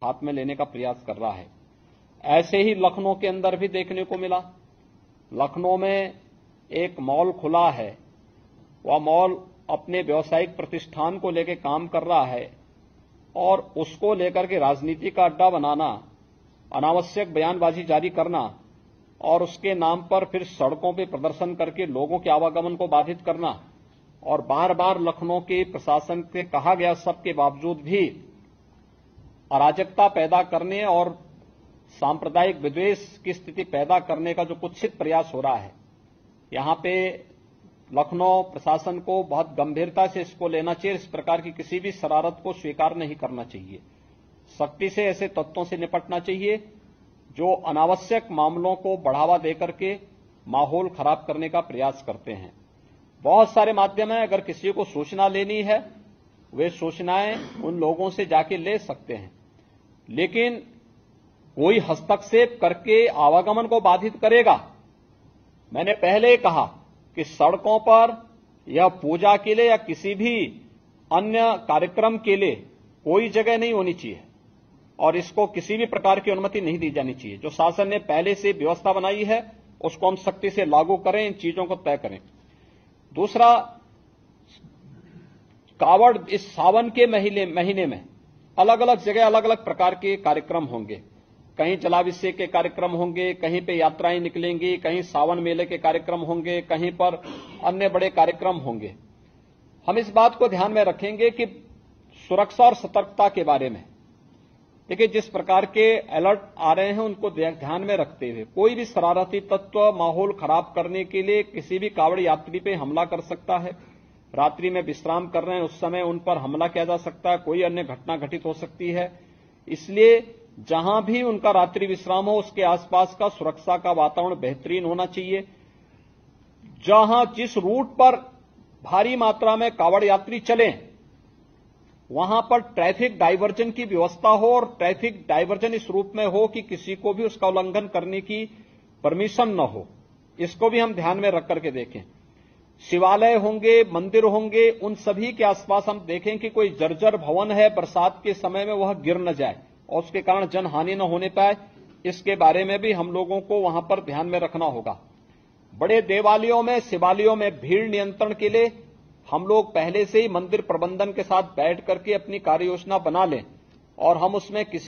हाथ में लेने का प्रयास कर रहा है। ऐसे ही लखनऊ के अंदर भी देखने को मिला। लखनऊ में एक मॉल खुला है, वह मॉल अपने व्यावसायिक प्रतिष्ठान को लेकर काम कर रहा है और उसको लेकर के राजनीति का अड्डा बनाना, अनावश्यक बयानबाजी जारी करना और उसके नाम पर फिर सड़कों पर प्रदर्शन करके लोगों के आवागमन को बाधित करना और बार बार लखनऊ के प्रशासन से कहा गया सबके बावजूद भी अराजकता पैदा करने और सांप्रदायिक विद्वेष की स्थिति पैदा करने का जो कुत्सित प्रयास हो रहा है, यहां पे लखनऊ प्रशासन को बहुत गंभीरता से इसको लेना चाहिए। इस प्रकार की किसी भी शरारत को स्वीकार नहीं करना चाहिए। सख्ती से ऐसे तत्वों से निपटना चाहिए जो अनावश्यक मामलों को बढ़ावा देकर के माहौल खराब करने का प्रयास करते हैं। बहुत सारे माध्यम हैं, अगर किसी को सूचना लेनी है वे सूचनाएं उन लोगों से जाके ले सकते हैं, लेकिन कोई हस्तक्षेप करके आवागमन को बाधित करेगा। मैंने पहले ही कहा कि सड़कों पर या पूजा के लिए या किसी भी अन्य कार्यक्रम के लिए कोई जगह नहीं होनी चाहिए और इसको किसी भी प्रकार की अनुमति नहीं दी जानी चाहिए। जो शासन ने पहले से व्यवस्था बनाई है उसको हम सख्ती से लागू करें, इन चीजों को तय करें। दूसरा, कावड़ इस सावन के महीने में अलग अलग जगह अलग अलग प्रकार के कार्यक्रम होंगे। कहीं जलाभिषेक के कार्यक्रम होंगे, कहीं पे यात्राएं निकलेंगी, कहीं सावन मेले के कार्यक्रम होंगे, कहीं पर अन्य बड़े कार्यक्रम होंगे। हम इस बात को ध्यान में रखेंगे कि सुरक्षा और सतर्कता के बारे में देखिए, जिस प्रकार के अलर्ट आ रहे हैं उनको ध्यान में रखते हुए कोई भी शरारती तत्व माहौल खराब करने के लिए किसी भी कावड़ यात्री पे हमला कर सकता है। रात्रि में विश्राम कर रहे हैं उस समय उन पर हमला किया जा सकता है, कोई अन्य घटना घटित हो सकती है। इसलिए जहां भी उनका रात्रि विश्राम हो उसके आसपास का सुरक्षा का वातावरण बेहतरीन होना चाहिए। जहां जिस रूट पर भारी मात्रा में कावड़ यात्री चलें वहां पर ट्रैफिक डायवर्जन की व्यवस्था हो और ट्रैफिक डायवर्जन इस रूप में हो कि किसी को भी उसका उल्लंघन करने की परमिशन न हो। इसको भी हम ध्यान में रख करके देखें। शिवालय होंगे, मंदिर होंगे, उन सभी के आसपास हम देखें कि कोई जर्जर भवन है, बरसात के समय में वह गिर न जाए और उसके कारण जनहानि न होने पाए। इसके बारे में भी हम लोगों को वहां पर ध्यान में रखना होगा। बड़े देवालयों में, शिवालयों में भीड़ नियंत्रण के लिए हम लोग पहले से ही मंदिर प्रबंधन के साथ बैठ करके अपनी कार्य योजना बना लें और हम उसमें किसी